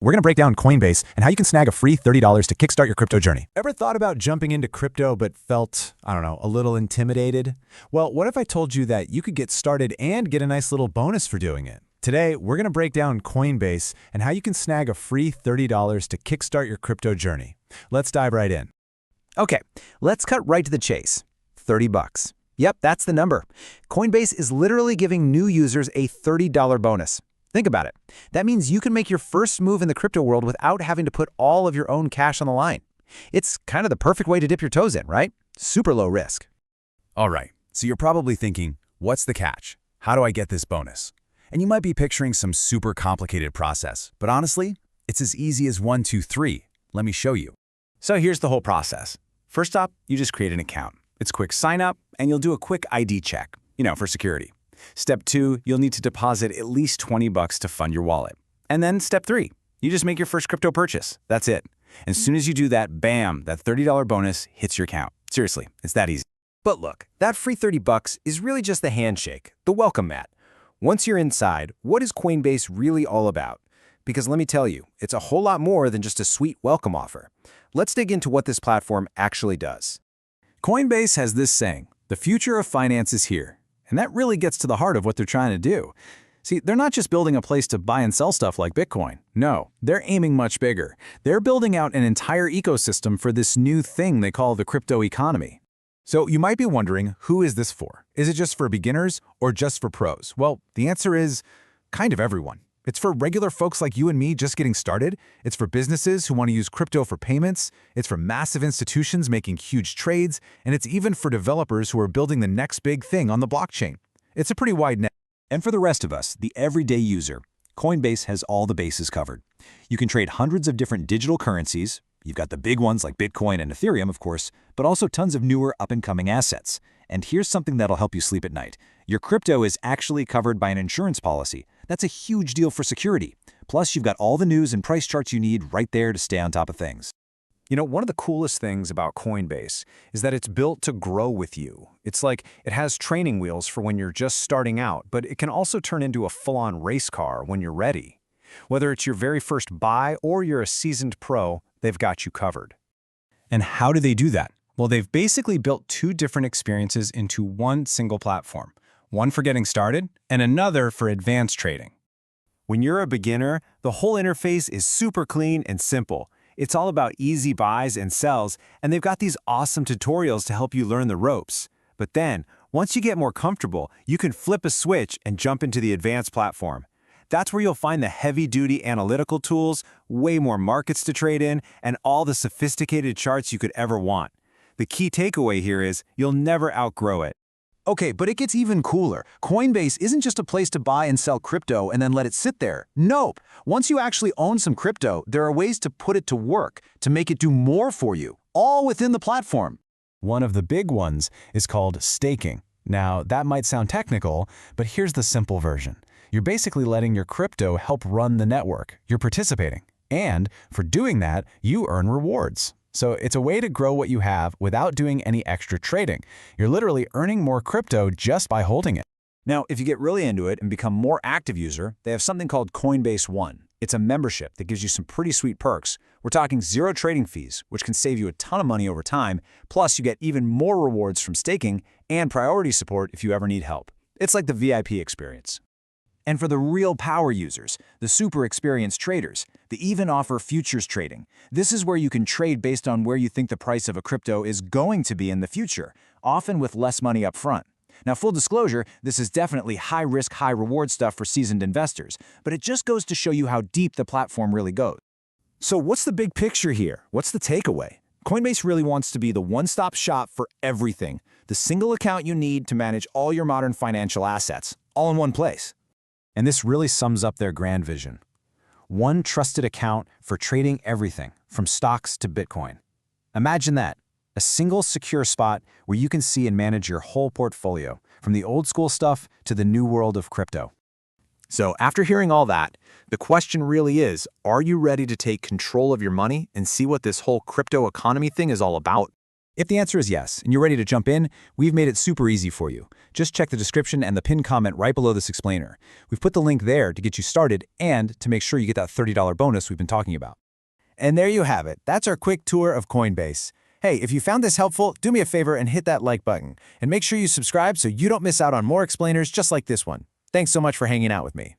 We're going to break down Coinbase and how you can snag a free $30 to kickstart your crypto journey. Ever thought about jumping into crypto but felt, a little intimidated? Well, what if I told you that you could get started and get a nice little bonus for doing it? Today, we're going to break down Coinbase and how you can snag a free $30 to kickstart your crypto journey. Let's dive right in. Okay, let's cut right to the chase. $30. Yep, that's the number. Coinbase is literally giving new users a $30 bonus. Think about it. That means you can make your first move in the crypto world without having to put all of your own cash on the line. It's kind of the perfect way to dip your toes in, right? Super low risk. All right, so you're probably thinking, what's the catch? How do I get this bonus? And you might be picturing some super complicated process, but honestly, it's as easy as 1, 2, 3. Let me show you. So here's the whole process. First up, you just create an account. It's quick sign up, and you'll do a quick ID check, for security. Step 2, you'll need to deposit at least $20 to fund your wallet. And then step 3, you just make your first crypto purchase. That's it. As soon as you do that, bam, that $30 bonus hits your account. Seriously, it's that easy. But look, that free $30 is really just the handshake, the welcome mat. Once you're inside, what is Coinbase really all about? Because let me tell you, it's a whole lot more than just a sweet welcome offer. Let's dig into what this platform actually does. Coinbase has this saying, the future of finance is here. And that really gets to the heart of what they're trying to do. See, they're not just building a place to buy and sell stuff like Bitcoin. No, they're aiming much bigger. They're building out an entire ecosystem for this new thing they call the crypto economy. So you might be wondering, who is this for? Is it just for beginners or just for pros? Well, the answer is kind of everyone. It's for regular folks like you and me just getting started. It's for businesses who want to use crypto for payments. It's for massive institutions making huge trades. And it's even for developers who are building the next big thing on the blockchain. It's a pretty wide net. And for the rest of us, the everyday user, Coinbase has all the bases covered. You can trade hundreds of different digital currencies. You've got the big ones like Bitcoin and Ethereum, of course, but also tons of newer up-and-coming assets. And here's something that'll help you sleep at night. Your crypto is actually covered by an insurance policy. That's a huge deal for security. Plus, you've got all the news and price charts you need right there to stay on top of things. One of the coolest things about Coinbase is that it's built to grow with you. It's like it has training wheels for when you're just starting out, but it can also turn into a full-on race car when you're ready. Whether it's your very first buy or you're a seasoned pro, they've got you covered. And how do they do that? Well, they've basically built two different experiences into one single platform. One for getting started and another for advanced trading. When you're a beginner, the whole interface is super clean and simple. It's all about easy buys and sells, and they've got these awesome tutorials to help you learn the ropes. But then, once you get more comfortable, you can flip a switch and jump into the advanced platform. That's where you'll find the heavy-duty analytical tools, way more markets to trade in, and all the sophisticated charts you could ever want. The key takeaway here is you'll never outgrow it. Okay, but it gets even cooler. Coinbase isn't just a place to buy and sell crypto and then let it sit there. Nope. Once you actually own some crypto, there are ways to put it to work, to make it do more for you, all within the platform. One of the big ones is called staking. Now, that might sound technical, but here's the simple version. You're basically letting your crypto help run the network. You're participating. And for doing that, you earn rewards. So it's a way to grow what you have without doing any extra trading. You're literally earning more crypto just by holding it. Now, if you get really into it and become a more active user, they have something called Coinbase One. It's a membership that gives you some pretty sweet perks. We're talking zero trading fees, which can save you a ton of money over time. Plus, you get even more rewards from staking and priority support if you ever need help. It's like the VIP experience. And for the real power users, the super experienced traders, they even offer futures trading. This is where you can trade based on where you think the price of a crypto is going to be in the future, often with less money up front. Now, full disclosure, this is definitely high-risk, high-reward stuff for seasoned investors, but it just goes to show you how deep the platform really goes. So what's the big picture here? What's the takeaway? Coinbase really wants to be the one-stop shop for everything, the single account you need to manage all your modern financial assets, all in one place. And this really sums up their grand vision. One trusted account for trading everything, from stocks to Bitcoin. Imagine that, a single secure spot where you can see and manage your whole portfolio, from the old school stuff to the new world of crypto. So after hearing all that, the question really is, are you ready to take control of your money and see what this whole crypto economy thing is all about? If the answer is yes, and you're ready to jump in, we've made it super easy for you. Just check the description and the pinned comment right below this explainer. We've put the link there to get you started and to make sure you get that $30 bonus we've been talking about. And there you have it. That's our quick tour of Coinbase. Hey, if you found this helpful, do me a favor and hit that like button. And make sure you subscribe so you don't miss out on more explainers just like this one. Thanks so much for hanging out with me.